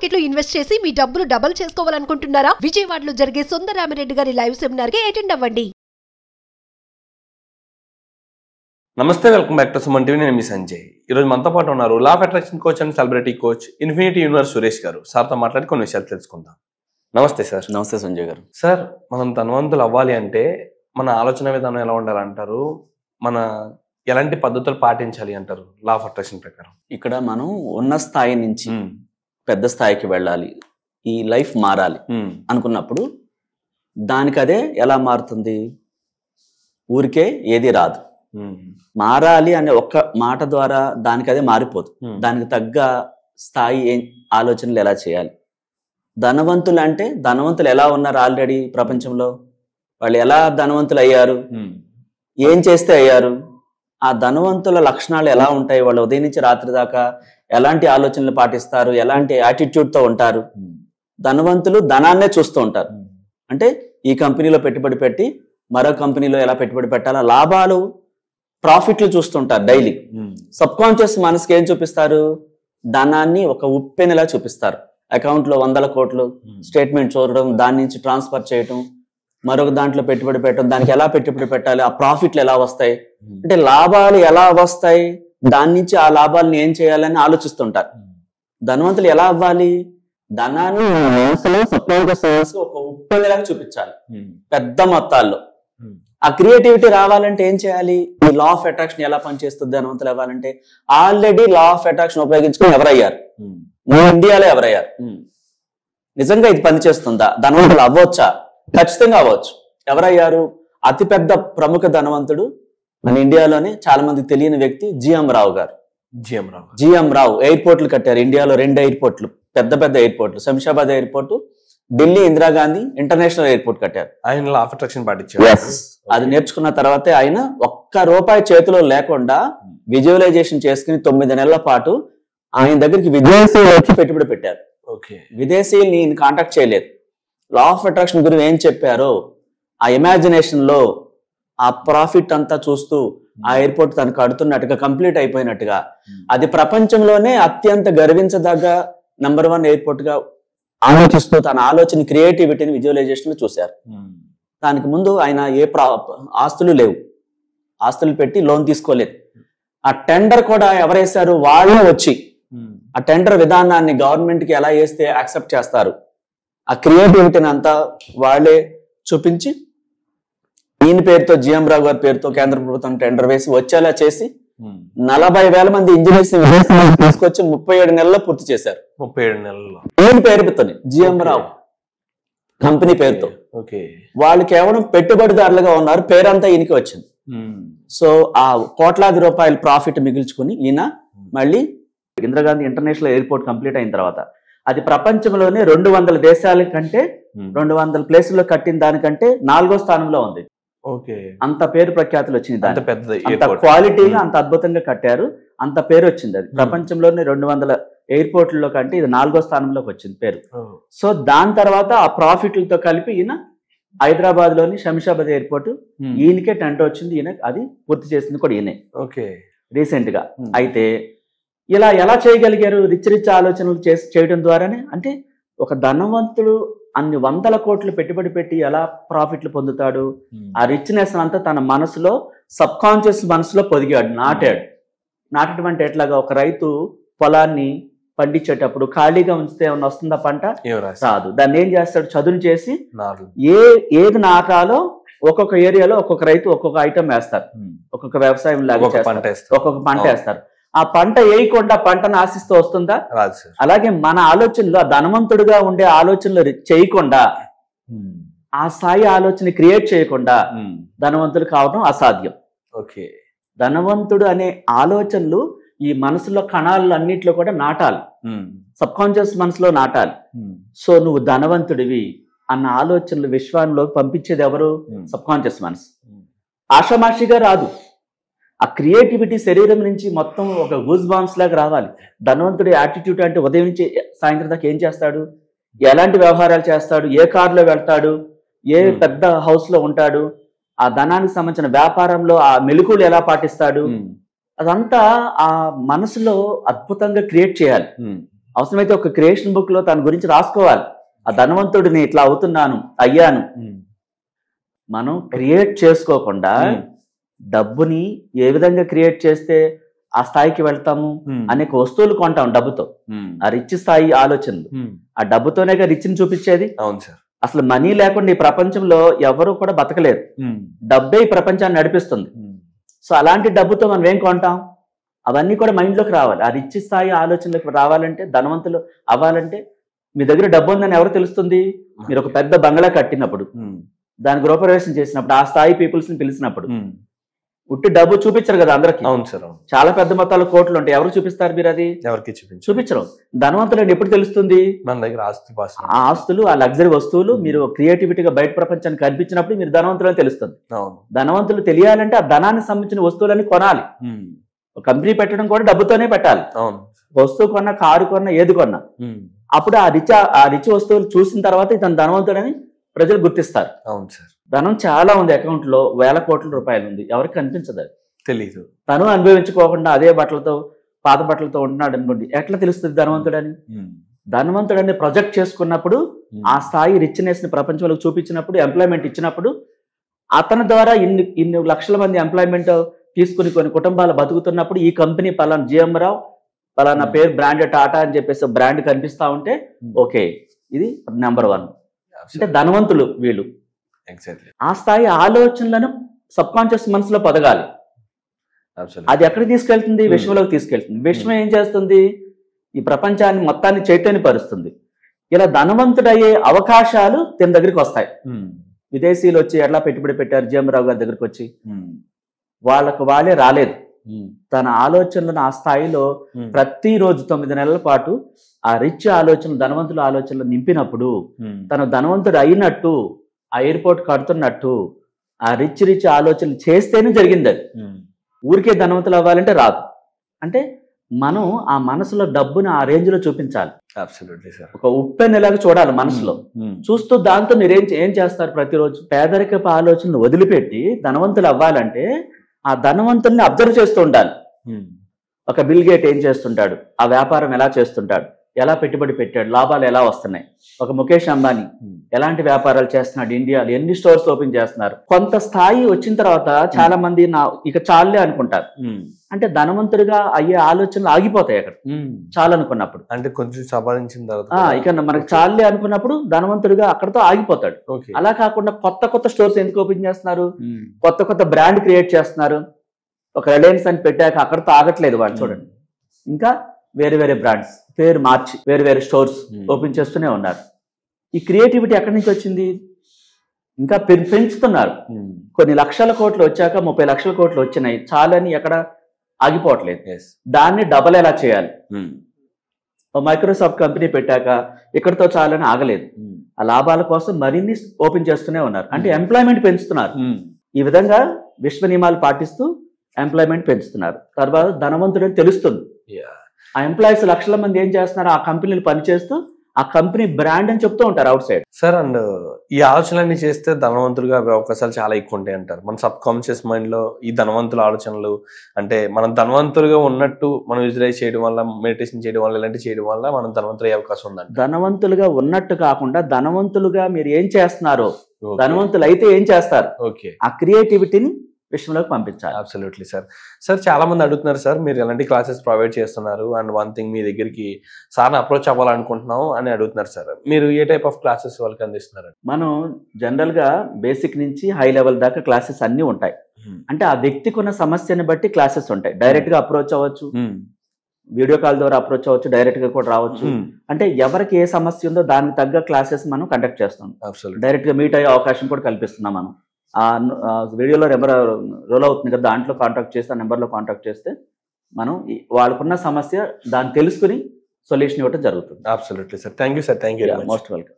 Market లో invest చేసి మీ డబ్బులు డబుల్ చేసుకోవాలనుకుంటున్నారా? విజయవాడలో జరిగే సుందరరామిరెడ్డి గారి లైవ్ సెమినార్ కి అటెండ్ అవ్వండి. నమస్తే, welcome back to Suman TV. నేను మీ సంజయ్. ఈరోజు మనతో పాటు ఉన్నారు law of attraction coach and celebrity coach infinity universe Suresh గారు. సార్తో మాట్లాడి కొన్ని విషయాలు తెలుసుకుందాం. నమస్తే సార్. నమస్తే సంజయ్ గారు. సార్, మనం ధనవంతులు అవ్వాలి అంటే మన ఆలోచన విధానం ఎలా ఉండాలంటారు? మన ఎలాంటి పద్ధతులు పాటించాలి అంటారు లా ఆఫ్ అట్రాక్షన్ ప్రకారం? ఇక్కడ మనం ఉన్న స్థాయి నుంచి పెద్ద స్థాయికి వెళ్ళాలి, ఈ లైఫ్ మారాలి అనుకున్నప్పుడు దానికి అదే ఎలా మారుతుంది? ఊరికే ఏది రాదు. మారాలి అనే ఒక్క మాట ద్వారా దానికి అదే మారిపోదు. దానికి తగ్గ స్థాయి ఆలోచనలు ఎలా చేయాలి? ధనవంతులు అంటే ధనవంతులు ఎలా ఉన్నారు ఆల్రెడీ ప్రపంచంలో? వాళ్ళు ఎలా ధనవంతులు అయ్యారు? ఏం చేస్తే అయ్యారు? ఆ ధనవంతుల లక్షణాలు ఎలా ఉంటాయి? వాళ్ళు ఉదయం నుంచి రాత్రి దాకా ఎలాంటి ఆలోచనలు పాటిస్తారు? ఎలాంటి యాటిట్యూడ్తో ఉంటారు? ధనవంతులు ధనాన్నే చూస్తూ ఉంటారు. అంటే ఈ కంపెనీలో పెట్టుబడి పెట్టి మరో కంపెనీలో ఎలా పెట్టుబడి పెట్టాలా, లాభాలు ప్రాఫిట్లు చూస్తుంటారు డైలీ. సబ్ కాన్షియస్ మనసుకి ఏం చూపిస్తారు? ధనాన్ని ఒక ఉప్పెనలా చూపిస్తారు. అకౌంట్ లో 100 కోట్లు స్టేట్మెంట్ చూడడం, దాని నుంచి ట్రాన్స్ఫర్ చేయటం, మరొక దాంట్లో పెట్టుబడి పెట్టడం, దానికి ఎలా పెట్టుబడి పెట్టాలి, ఆ ప్రాఫిట్లు ఎలా వస్తాయి, అంటే లాభాలు ఎలా వస్తాయి, దాని నుంచి ఆ లాభాలను ఏం చేయాలని ఆలోచిస్తుంటారు. ధనవంతులు ఎలా అవ్వాలి? ధనాన్ని సబ్ కాన్షియస్ ఒక ఉప్పెనలా చూపించాలి పెద్ద మొత్తాల్లో. ఆ క్రియేటివిటీ రావాలంటే ఏం చేయాలి? ఈ లా ఆఫ్ అట్రాక్షన్ ఎలా పనిచేస్తుంది ధనవంతులు అవ్వాలంటే? ఆల్రెడీ లా ఆఫ్ అట్రాక్షన్ ఉపయోగించుకుని ఎవరయ్యారు? ఇండియాలో ఎవరయ్యారు? నిజంగా ఇది పనిచేస్తుందా? ధనవంతులు అవ్వచ్చా? ఖచ్చితంగా అవ్వచ్చు. ఎవరయ్యారు? అతిపెద్ద ప్రముఖ ధనవంతుడు మన ఇండియాలోనే చాలా మందికి తెలియని వ్యక్తి జిఎం రావు గారు. జిఎం రావు ఎయిర్పోర్ట్లు కట్టారు. ఇండియాలో 2 ఎయిర్పోర్ట్లు, పెద్ద పెద్ద ఎయిర్పోర్ట్లు. Shamshabad airport, Delhi Indira Gandhi international airport కట్టారు. ఆయన లా ఆఫ్ అట్రాక్షన్ పాటించారు. అది నేర్చుకున్న తర్వాతే ఆయన ₹1 చేతిలో లేకుండా విజువలైజేషన్ చేసుకుని 9 నెలల పాటు ఆయన దగ్గరికి విదేశీయులు వచ్చి పెట్టుబడి పెట్టారు. విదేశీయుల్ని ఈయన కాంటాక్ట్ చేయలేదు. లా ఆఫ్ అట్రాక్షన్ గురించి ఏం చెప్పారో ఆ ఇమాజినేషన్ లో ఆ ప్రాఫిట్ అంతా చూస్తూ ఆ ఎయిర్పోర్ట్ తను కడుతున్నట్టుగా, కంప్లీట్ అయిపోయినట్టుగా, అది ప్రపంచంలోనే అత్యంత గర్వించదగ్గ నంబర్ 1 ఎయిర్పోర్ట్ గా ఆలోచిస్తూ తన ఆలోచన క్రియేటివిటీని విజువలైజేషన్ లో చూశారు. దానికి ముందు ఆయన ఆస్తులు లేవు, ఆస్తులు పెట్టి లోన్ తీసుకోలేదు. ఆ టెండర్ కూడా ఎవరేశారు? వాళ్ళే వచ్చి ఆ టెండర్ విధానాన్ని గవర్నమెంట్ కి ఎలా వేస్తే యాక్సెప్ట్ చేస్తారు, ఆ క్రియేటివిటీని అంతా వాళ్ళే చూపించి ఈయన పేరుతో, జిఎం రావు గారి పేరుతో కేంద్ర ప్రభుత్వం టెండర్ వేసి వచ్చేలా చేసి 40,000 మంది ఇంజనీర్స్ తీసుకొచ్చి 37 నెలల్లో పూర్తి చేశారు. 37 నెలల్లో ఈయన పేరుతోనే, జిఎం రావు కంపెనీ పేరుతో. వాళ్ళు కేవలం పెట్టుబడిదారులుగా ఉన్నారు, పేరంతా ఈయనకి వచ్చింది. సో ఆ కోట్లాది రూపాయలు ప్రాఫిట్ మిగిల్చుకుని ఈయన మళ్ళీ ఇందిరాగాంధీ ఇంటర్నేషనల్ ఎయిర్పోర్ట్ కంప్లీట్ అయిన తర్వాత అది ప్రపంచంలోనే 200 దేశాల కంటే 200 ప్లేసుల్లో కట్టిన దానికంటే 4వ స్థానంలో ఉంది. అంత పేరు ప్రఖ్యాతులు వచ్చింది. అంత క్వాలిటీగా అంత అద్భుతంగా కట్టారు, అంత పేరు వచ్చింది. అది ప్రపంచంలోనే 200 ఎయిర్పోర్ట్లలో కంటే ఇది 4వ స్థానంలోకి వచ్చింది పేరు. సో దాని తర్వాత ఆ ప్రాఫిట్లతో కలిపి ఈయన హైదరాబాద్ లోని శంషాబాద్ ఎయిర్పోర్ట్ ఈయనకే టెండర్ వచ్చింది. ఈయన అది పూర్తి చేసింది కూడా ఈయనే రీసెంట్ గా. అయితే ఇలా ఎలా చేయగలిగారు? రిచ్ ఆలోచనలు చేయడం ద్వారానే. అంటే ఒక ధనవంతుడు అన్ని 100 కోట్లు పెట్టుబడి పెట్టి ఎలా ప్రాఫిట్లు పొందుతాడు? ఆ రిచ్నెస్ అంతా తన మనసులో, సబ్ కాన్షియస్ మనసులో పొదిగాడు, నాటడం అంటే ఎట్లాగా? ఒక రైతు పొలాన్ని పండించేటప్పుడు ఖాళీగా ఉంచితే ఏమన్నా వస్తుందా పంట? రాదు. దాన్ని ఏం చేస్తాడు? చదును చేసి ఏది నాటాలో ఒక్కొక్క ఏరియాలో ఒక్కొక్క రైతు ఒక్కొక్క ఐటమ్ వేస్తారు, ఒక్కొక్క వ్యవసాయం లాగా ఒక్కొక్క పంట వేస్తారు. ఆ పంట వేయకుండా పంటను ఆశిస్తూ వస్తుందా? అలాగే మన ఆలోచనలు, ధనవంతుడిగా ఉండే ఆలోచనలు చేయకుండా, ఆ స్థాయి ఆలోచన క్రియేట్ చేయకుండా ధనవంతుడు కావడం అసాధ్యం. ధనవంతుడు అనే ఆలోచనలు ఈ మనసులో కణాలు అన్నిట్లో కూడా నాటాలి, సబ్ కాన్షియస్ మనసులో నాటాలి. సో నువ్వు ధనవంతుడివి అన్న ఆలోచనలు విశ్వానికి పంపించేది ఎవరు? సబ్ కాన్షియస్ మనసు. ఆషామాషిగా రాదు. ఆ క్రియేటివిటీ శరీరం నుంచి మొత్తం ఒక గూస్ బాంబ్స్ లాగా రావాలి. ధనవంతుడి యాటిట్యూడ్ అంటే ఉదయం నుంచి సాయంత్రం దాకా ఏం చేస్తాడు, ఎలాంటి వ్యవహారాలు చేస్తాడు, ఏ కారులో వెళ్తాడు, ఏ పెద్ద హౌస్ లో ఉంటాడు, ఆ ధనానికి సంబంధించిన వ్యాపారంలో ఆ మెలకువలు ఎలా పాటిస్తాడు, అదంతా ఆ మనసులో అద్భుతంగా క్రియేట్ చేయాలి. అవసరమైతే ఒక క్రియేషన్ బుక్ లో తన గురించి రాసుకోవాలి. ఆ ధనవంతుడిని ఇట్లా అవుతున్నాను అయ్యాను. మనం క్రియేట్ చేసుకోకుండా డబ్బుని ఏ విధంగా క్రియేట్ చేస్తే ఆ స్థాయికి వెళ్తాము, అనేక వస్తువులు కొంటాం డబ్బుతో. ఆ రిచ్ స్థాయి ఆలోచనలు, ఆ డబ్బుతోనే రిచ్ని చూపించేది. అవును సార్. అసలు మనీ లేకుండా ఈ ప్రపంచంలో ఎవరు కూడా బతకలేరు. డబ్బే ఈ ప్రపంచాన్ని నడిపిస్తుంది. సో అలాంటి డబ్బుతో మనం ఏం కొంటాం? అవన్నీ కూడా మైండ్లోకి రావాలి. ఆ రిచ్ స్థాయి ఆలోచనలోకి రావాలంటే, ధనవంతులు అవ్వాలంటే మీ దగ్గర డబ్బు ఉందని ఎవరు తెలుస్తుంది? మీరు ఒక పెద్ద బంగ్లా కట్టినప్పుడు, దాని గృహప్రవేశం చేసినప్పుడు, ఆ స్థాయి పీపుల్స్ ని పిలిచినప్పుడు ఉట్టి డబ్బు చూపించరు కదా అందరికి. అవును సార్. చాలా పెద్ద మొత్తాల కోట్లు ఉంటాయి. ఎవరు చూపిస్తారు? మీరు అది ఎవరికి చూపించరు. ధనవంతులు ఎప్పుడు తెలుస్తుంది? మన దగ్గర ఆ ఆస్తులు, ఆ లగ్జరీ వస్తువులు మీరు క్రియేటివిటీగా బయట ప్రపంచానికి కనిపించినప్పుడు మీరు ధనవంతులు అని తెలుస్తుంది. ధనవంతులు తెలియాలంటే ఆ ధనానికి సంబంధించిన వస్తువులన్నీ కొనాలి. కంపెనీ పెట్టడం కూడా డబ్బుతోనే పెట్టాలి. వస్తువు కొన్నా, కారు కొన్నా, ఏది కొన్నా అప్పుడు ఆ రిచ్ వస్తువులు చూసిన తర్వాత ఇతను ధనవంతుడని ప్రజలు గుర్తిస్తారు. అవును సార్. ధనం చాలా ఉంది, అకౌంట్ లో వేల కోట్ల రూపాయలు ఉంది, ఎవరికి కనిపించదు. అది తెలీదు. తను అనుభవించుకోకుండా అదే బట్టలతో, పాత బట్టలతో ఉంటున్నాడు అనుకోండి, ఎట్లా తెలుస్తుంది ధనవంతుడని? ధనవంతుడని ప్రొజెక్ట్ చేసుకున్నప్పుడు, ఆ స్థాయి రిచ్నెస్ ని ప్రపంచంలో చూపించినప్పుడు, ఎంప్లాయ్మెంట్ ఇచ్చినప్పుడు, అతని ద్వారా ఇన్ని లక్షల మంది ఎంప్లాయ్మెంట్ తీసుకుని కొన్ని కుటుంబాలు బతుకుతున్నప్పుడు, ఈ కంపెనీ పలానా జిఎం రావు, పలానా పేరు బ్రాండ్ టాటా అని చెప్పేసి బ్రాండ్ కనిపిస్తా ఉంటే ఓకే, ఇది నెంబర్ 1. అంటే ధనవంతులు వీళ్ళు. ఆ స్థాయి ఆలోచనలను సబ్ కాన్షియస్ మనసులో పొదగాలి. అది ఎక్కడికి తీసుకెళ్తుంది? విశ్వంలోకి తీసుకెళ్తుంది. విశ్వం ఏం చేస్తుంది? ఈ ప్రపంచాన్ని మొత్తాన్ని చైతన్యపరుస్తుంది. ఇలా ధనవంతుడయ్యే అవకాశాలు తన దగ్గరికి వస్తాయి. విదేశీయులు వచ్చి ఎట్లా పెట్టుబడి పెట్టారు జిఎం రావు గారి దగ్గరికి వచ్చి, వాళ్ళే రాలేదు. తన ఆలోచనలను ఆ స్థాయిలో ప్రతిరోజు 9 నెలల పాటు ఆ రిచ్ ఆలోచన, ధనవంతుల ఆలోచనలు నింపినప్పుడు తను ధనవంతుడు అయినట్టు, ఆ ఎయిర్పోర్ట్ కడుతున్నట్టు, ఆ రిచ్ ఆలోచనలు చేస్తేనే జరిగింది. అది ఊరికే ధనవంతులు అవ్వాలంటే రాదు. అంటే మనం ఆ మనసులో డబ్బును ఆ రేంజ్ లో చూపించాలి. ఒక ఉప్పెన్నెలాగా చూడాలి మనసులో. చూస్తూ దాంతో మీరు ఏం చేస్తారు? ప్రతిరోజు పేదరికపు ఆలోచనలు వదిలిపెట్టి ధనవంతులు అవ్వాలంటే ఆ ధనవంతుల్ని అబ్జర్వ్ చేస్తూ ఉండాలి. ఒక బిల్ గేట్ ఏం చేస్తుంటాడు, ఆ వ్యాపారం ఎలా చేస్తుంటాడు, ఎలా పెట్టుబడి పెట్టాడు, లాభాలు ఎలా వస్తున్నాయి. ఒక ముఖేష్ అంబానీ ఎలాంటి వ్యాపారాలు చేస్తున్నాడు, ఇండియాలో ఎన్ని స్టోర్స్ ఓపెన్ చేస్తున్నారు. కొంత స్థాయి వచ్చిన తర్వాత చాలా మంది ఇక చాలే అనుకుంటారు. అంటే ధనవంతుడిగా అయ్యే ఆలోచనలు ఆగిపోతాయి అక్కడ చాలనుకున్నప్పుడు. అంటే కొంచెం సంపాదించిన తర్వాత ఇక మనకు చాలే అనుకున్నప్పుడు ధనవంతుడిగా అక్కడతో ఆగిపోతాడు. అలా కాకుండా కొత్త స్టోర్స్ ఎందుకు ఓపెన్ చేస్తున్నారు? కొత్త బ్రాండ్ క్రియేట్ చేస్తున్నారు. ఒక రిలయన్స్ అని పెట్టాక అక్కడతో ఆగట్లేదు వాళ్ళు. చూడండి, ఇంకా వేరే బ్రాండ్స్ పేరు మార్చి వేరే స్టోర్స్ ఓపెన్ చేస్తూనే ఉన్నారు. ఈ క్రియేటివిటీ ఎక్కడి నుంచి వచ్చింది? ఇంకా పెంచుతున్నారు. కొన్ని లక్షల కోట్లు వచ్చాక 30 లక్షల కోట్లు వచ్చినాయి, చాలని ఎక్కడ ఆగిపోవట్లేదు. దాన్ని డబల్ ఎలా చేయాలి? మైక్రోసాఫ్ట్ కంపెనీ పెట్టాక ఇక్కడతో చాలని ఆగలేదు. ఆ లాభాల కోసం మరిన్ని ఓపెన్ చేస్తూనే ఉన్నారు. అంటే ఎంప్లాయ్మెంట్ పెంచుతున్నారు. ఈ విధంగా విశ్వ నియమాలు పాటిస్తూ ఎంప్లాయ్మెంట్ పెంచుతున్నారు. తర్వాత ధనవంతుడు అని తెలుస్తుంది. ఆ ఎంప్లాయీస్ లక్షల మంది ఏం చేస్తున్నారు? ఆ కంపెనీలు పనిచేస్తూ ఆ కంపెనీ బ్రాండ్ అని చెప్తూ ఉంటారు అవుట్ సైడ్. సార్, అండ్ ఈ ఆలోచనలన్నీ చేస్తే ధనవంతులుగా అవకాశాలు చాలా ఎక్కువ ఉంటాయి అంటారు. మన సబ్ కాన్షియస్ మైండ్ లో ఈ ధనవంతుల ఆలోచనలు, అంటే మనం ధనవంతులుగా ఉన్నట్టు మనం విజువలైజ్ చేయడం వల్ల, మెడిటేషన్ చేయడం వల్ల, ఇలాంటివి చేయడం వల్ల మనం ధనవంతులు అయ్యే అవకాశం ఉందండి. ధనవంతులుగా ఉన్నట్టు కాకుండా ధనవంతులుగా మీరు ఏం చేస్తున్నారో, ధనవంతులు అయితే ఏం చేస్తారు, ఆ క్రియేటివిటీని విషయంలోకి పంపించాలి. Absolutely sir. సార్, చాలా మంది అడుగుతున్నారు సార్, మీరు ఎలాంటి క్లాసెస్ ప్రొవైడ్ చేస్తున్నారు, అండ్ వన్ థింగ్ మీ దగ్గరికి సార్ని అప్రోచ్ అవ్వాలనుకుంటున్నాం అని అడుగుతున్నారు సార్. మీరు ఏ టైప్ ఆఫ్ క్లాసెస్ వాళ్ళకి అందిస్తున్నారు? మనం జనరల్ గా బేసిక్ నుంచి హై లెవెల్ దాకా క్లాసెస్ అన్ని ఉంటాయి. అంటే ఆ వ్యక్తికి ఉన్న సమస్యని బట్టి క్లాసెస్ ఉంటాయి. డైరెక్ట్ గా అప్రోచ్ అవ్వచ్చు, వీడియో కాల్ ద్వారా అప్రోచ్ అవ్వచ్చు, డైరెక్ట్ గా కూడా రావచ్చు. అంటే ఎవరికి ఏ సమస్య ఉందో దానికి తగ్గ క్లాసెస్ మనం కండక్ట్ చేస్తాం. డైరెక్ట్ గా మీట్ అయ్యే అవకాశం కూడా కల్పిస్తున్నాం. మనం ఆ వీడియోలో నెంబర్ రోల్ అవుతుంది కదా, దాంట్లో కాంటాక్ట్ చేస్తే, ఆ నెంబర్లో కాంటాక్ట్ చేస్తే మనం వాళ్ళకున్న సమస్య దాన్ని తెలుసుకుని సొల్యూషన్ ఇవ్వడం జరుగుతుంది. Absolutely sir. Thank you sir. Thank you. Most welcome.